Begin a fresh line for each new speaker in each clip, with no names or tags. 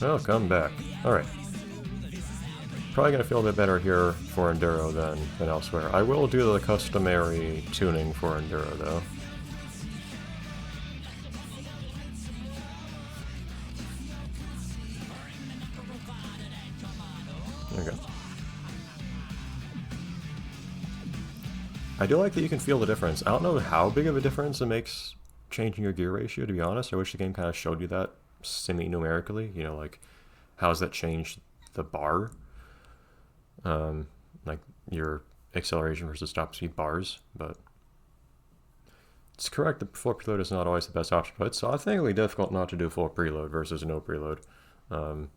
Oh, come back. Alright. Probably gonna feel a bit better here for Enduro than elsewhere. I will do the customary tuning for Enduro, though. There we go. I do like that you can feel the difference. I don't know how big of a difference it makes changing your gear ratio, to be honest. I wish the game kind of showed you that semi-numerically. You know, like, how does that change the bar? Like your acceleration versus stop speed bars, but it's correct that full preload is not always the best option, but it's authentically difficult not to do full preload versus no preload, and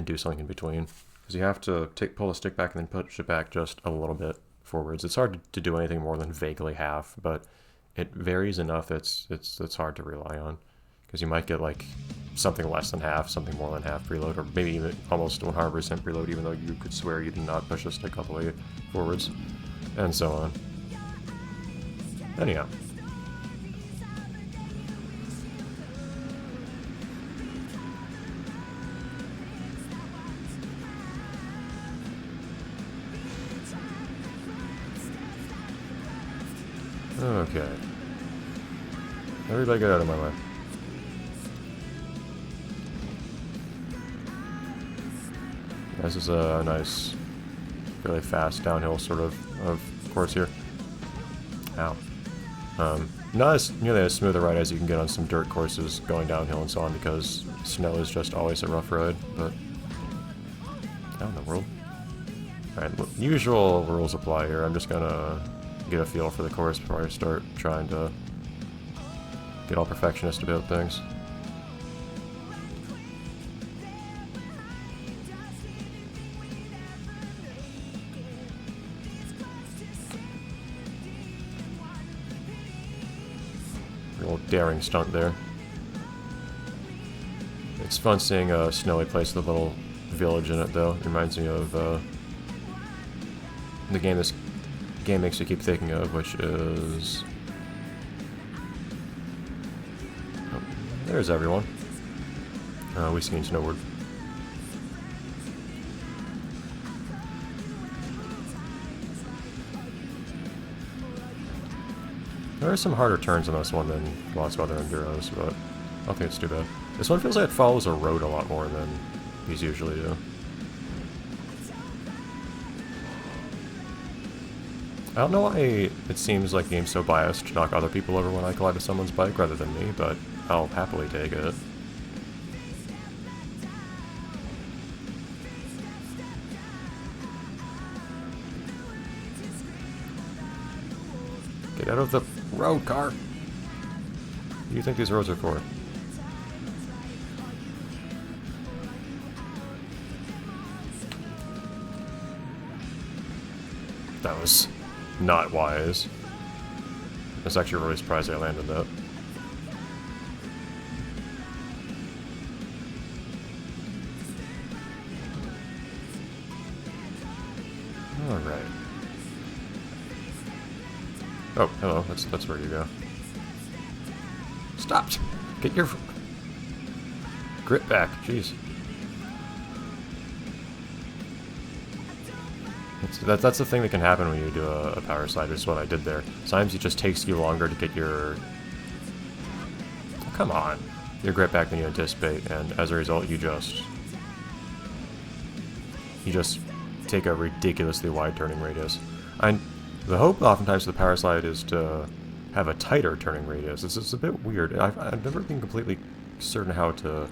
do something in between, because you have to pull the stick back and then push it back just a little bit forwards. It's hard to do anything more than vaguely half, but it varies enough it's hard to rely on, because you might get like something less than half, something more than half preload, or maybe even almost 100% preload, even though you could swear you did not push the stick all the way forwards, and so on. Anyhow. Okay. Everybody get out of my way. This is a nice, really fast downhill sort of course here. Ow. Not nearly as smooth a ride as you can get on some dirt courses going downhill and so on, because snow is just always a rough ride, but how in the world? Alright, usual rules apply here. I'm just gonna get a feel for the course before I start trying to get all perfectionist about things. Real daring stunt there. It's fun seeing a snowy place with a little village in it, though. It reminds me of the game this game makes you keep thinking of, which is... Oh, there's everyone. We ski and snowboard. There are some harder turns on this one than lots of other Enduros, but I don't think it's too bad. This one feels like it follows a road a lot more than these usually do. I don't know why it seems like the game's so biased to knock other people over when I collide with someone's bike rather than me, but I'll happily take it. Get out of the road, car! What do you think these roads are for? That was not wise. I was actually really surprised I landed that. Alright. Oh, hello, that's where you go. Stop! Get your grip back, jeez. That's the thing that can happen when you do a power slide, which is what I did there. Sometimes it just takes you longer to get your... Oh, come on. Your grip back than you anticipate, and as a result you just take a ridiculously wide turning radius. The hope oftentimes of the power slide is to have a tighter turning radius. It's a bit weird. I've never been completely certain how to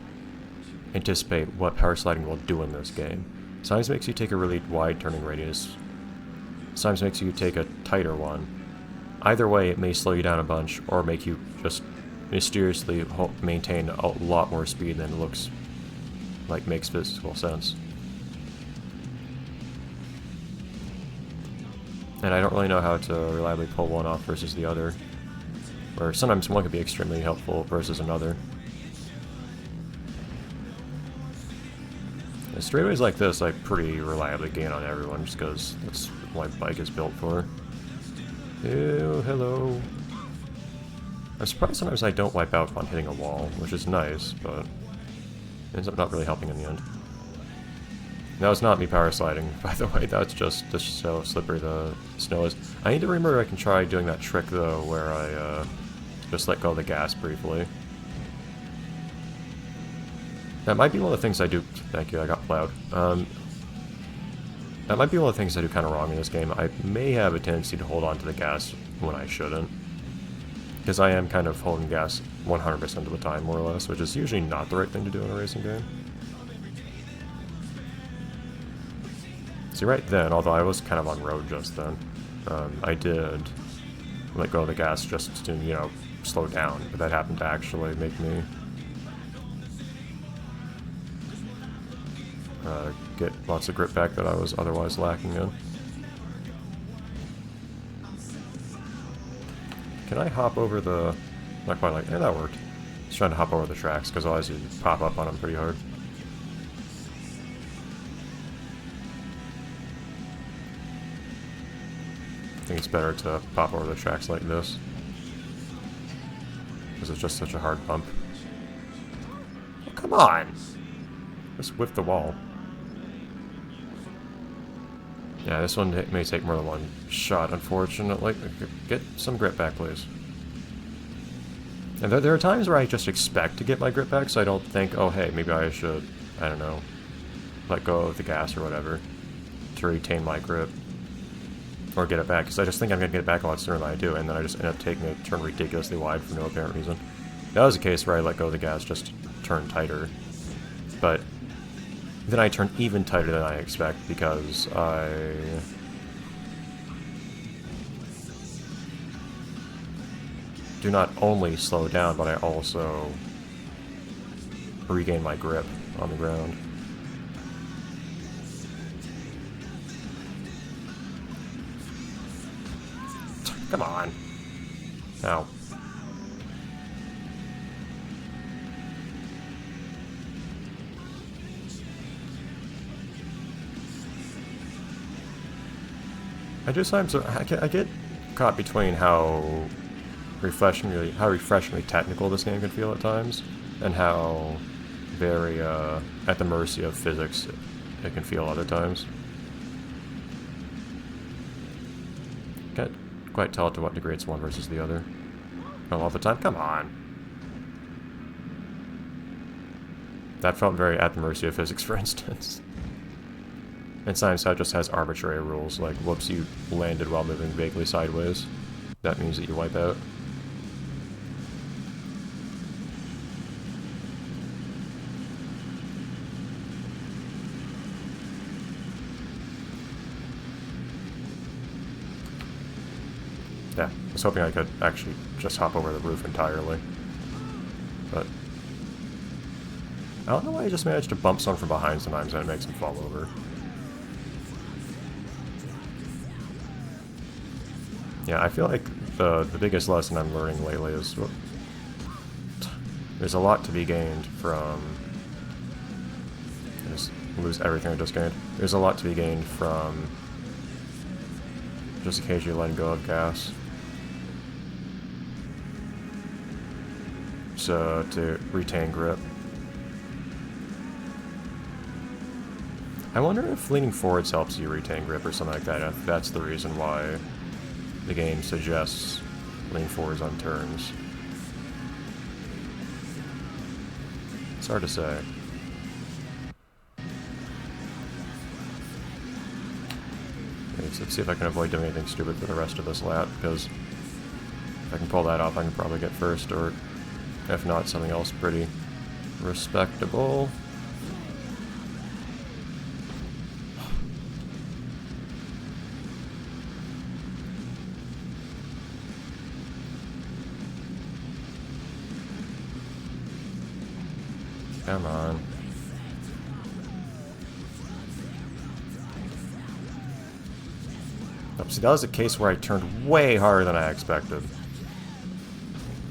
anticipate what power sliding will do in this game. Sometimes makes you take a really wide turning radius. Sometimes makes you take a tighter one. Either way, it may slow you down a bunch, or make you just mysteriously maintain a lot more speed than it looks like makes physical sense. And I don't really know how to reliably pull one off versus the other. Or sometimes one could be extremely helpful versus another. Straightaways like this I pretty reliably gain on everyone just because that's what my bike is built for. Ew, hello. I'm surprised sometimes I don't wipe out on hitting a wall, which is nice, but Ends up not really helping in the end. That was not me power sliding, by the way. That's just so slippery the snow is. I need to remember I can try doing that trick, though, where I just let go of the gas briefly. That might be one of the things I do... Thank you, I got plowed. That might be one of the things I do kind of wrong in this game. I may have a tendency to hold on to the gas when I shouldn't. Because I am kind of holding gas 100% of the time, more or less, which is usually not the right thing to do in a racing game. See, right then, although I was kind of on road just then, I did let go of the gas just to, you know, slow down, but that happened to actually make me get lots of grip back that I was otherwise lacking in. Can I hop over the... Not quite like... that worked. Just trying to hop over the tracks, because otherwise you pop up on them pretty hard. I think it's better to pop over the tracks like this, because it's just such a hard bump. Oh, come on! Just whip the wall. Yeah, this one may take more than one shot, unfortunately. Get some grip back, please. And there are times where I just expect to get my grip back, so I don't think, oh hey, maybe I should, I don't know, let go of the gas or whatever to retain my grip. Or get it back, because I just think I'm going to get it back a lot sooner than I do, and then I just end up taking a turn ridiculously wide for no apparent reason. That was a case where I let go of the gas just to turn tighter. But then I turned even tighter than I expect, because I... do not only slow down, but I also regain my grip on the ground. Come on. Ow. I get caught between how refreshingly technical this game can feel at times, and how very at the mercy of physics it can feel other times. Can't quite tell to what degree it's one versus the other. Not all the time. Come on. That felt very at the mercy of physics, for instance. And science just has arbitrary rules, like, whoops, you landed while moving vaguely sideways. That means that you wipe out. Yeah, I was hoping I could actually just hop over the roof entirely. But I don't know why I just managed to bump someone from behind sometimes and it makes them fall over. Yeah, I feel like the biggest lesson I'm learning lately is there's a lot to be gained from... I just lose everything I just gained. There's a lot to be gained from just occasionally letting go of gas. So, to retain grip. I wonder if leaning forwards helps you retain grip or something like that, if that's the reason why the game suggests lean forwards on turns. It's hard to say. Let's see if I can avoid doing anything stupid for the rest of this lap, because if I can pull that off, I can probably get first, or if not, something else pretty respectable. Come on. Oh, see, that was a case where I turned way harder than I expected.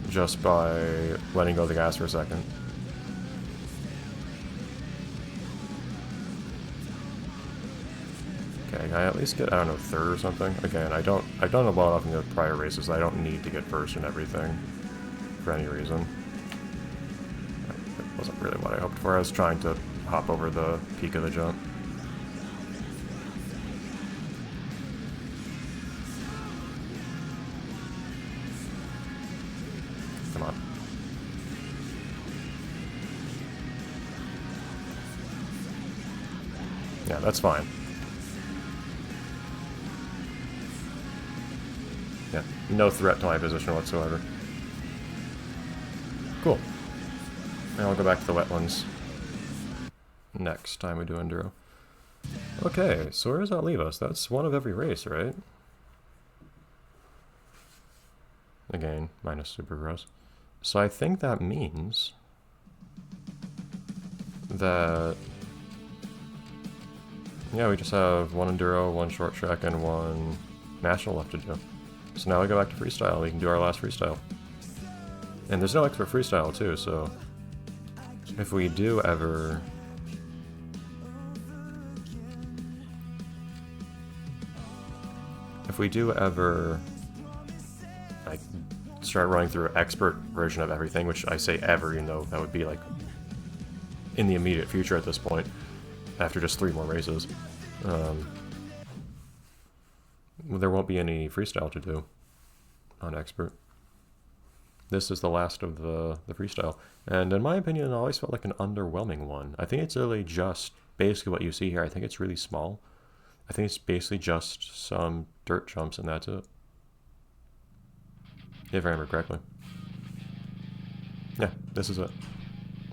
Just by letting go of the gas for a second. Okay, can I at least get, I don't know, third or something? Again, I don't know well enough in the prior races. I don't need to get first in everything for any reason. wasn't really what I hoped for. I was trying to hop over the peak of the jump. Come on. Yeah, that's fine. Yeah, no threat to my position whatsoever. Cool. Now I'll go back to the wetlands next time we do Enduro. Okay, so where does that leave us? That's one of every race, right? Again, minus Supercross. So I think that means that... yeah, we just have one Enduro, one short track, and one National left to do. So now we go back to Freestyle. We can do our last Freestyle. And there's no expert Freestyle, too, so... if we do ever... like, start running through an expert version of everything, which I say ever, even though that would be, like, in the immediate future at this point, after just 3 more races, there won't be any Freestyle to do on expert. This is the last of the Freestyle, and in my opinion, it always felt like an underwhelming one. I think it's really just basically what you see here. I think it's really small. I think it's basically just some dirt jumps, and that's it. If I remember correctly. Yeah, this is it.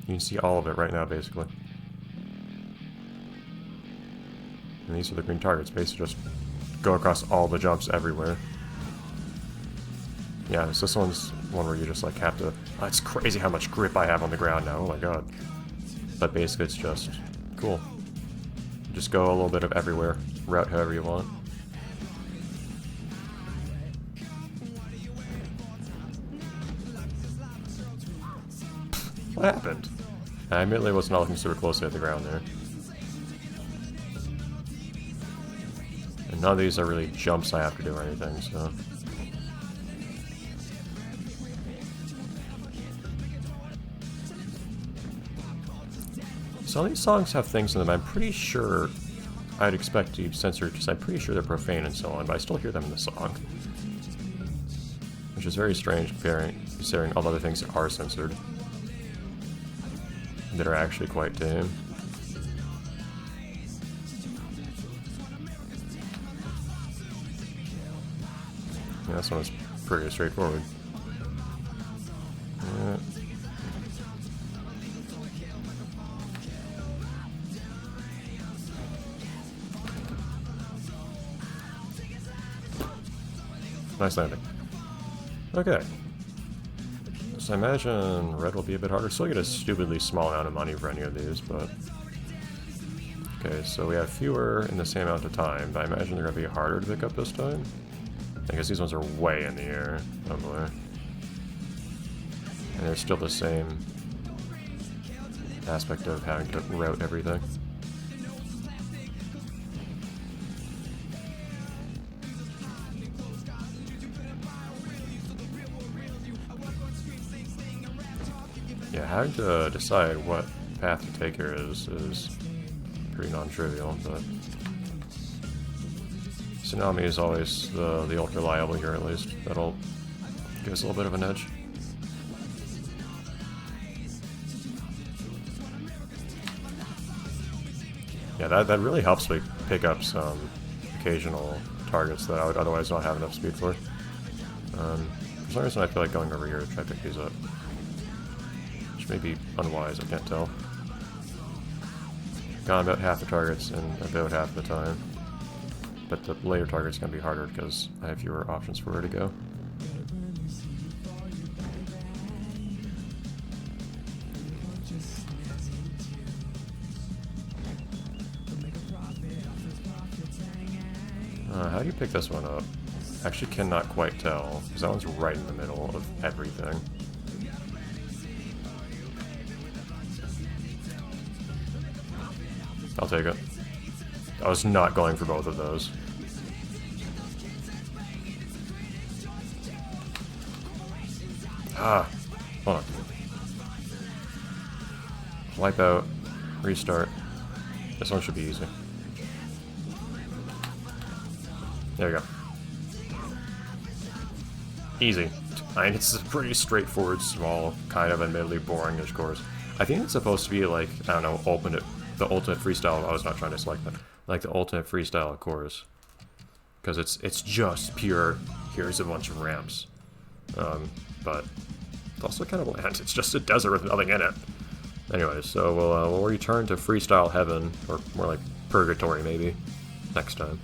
You can see all of it right now, basically. And these are the green targets. Basically just go across all the jumps everywhere. Yeah, so this one's one where you just like have to... oh, it's crazy how much grip I have on the ground now, oh my god. But basically it's just cool. Just go a little bit of everywhere, route however you want. What happened? I admittedly was not looking super closely at the ground there. And none of these are really jumps I have to do or anything, so... some of these songs have things in them I'm pretty sure I'd expect to be censored because I'm pretty sure they're profane and so on, but I still hear them in the song. Which is very strange considering all the other things that are censored. That are actually quite tame. Yeah, this one is pretty straightforward. Yeah. Nice landing. Okay. So I imagine red will be a bit harder. Still get a stupidly small amount of money for any of these, but... okay, so we have fewer in the same amount of time, but I imagine they're going to be harder to pick up this time. I guess these ones are way in the air. Oh boy. And they're still the same aspect of having to route everything. Yeah, having to decide what path to take here is pretty non-trivial, but Tsunami is always the ultra reliable here at least. That'll give us a little bit of an edge. Yeah, that really helps me pick up some occasional targets that I would otherwise not have enough speed for. For some reason I feel like going over here to try to pick these up. Which may be unwise, I can't tell. Gone about half the targets in about half the time. But the later target's going to be harder because I have fewer options for where to go. How do you pick this one up? Actually cannot quite tell, because that one's right in the middle of everything. I'll take it. I was not going for both of those. Ah, hold on. Wipe out. Restart. This one should be easy. There we go. Easy. I mean, it's a pretty straightforward, small, kind of admittedly boring-ish course. I think it's supposed to be like, I don't know, the ultimate freestyle. I was not trying to select that. Like the ultimate freestyle course. Because it's just pure, here's a bunch of ramps. But it's also kind of land. It's just a desert with nothing in it. Anyways, so we'll return to freestyle heaven, or more like purgatory maybe, next time.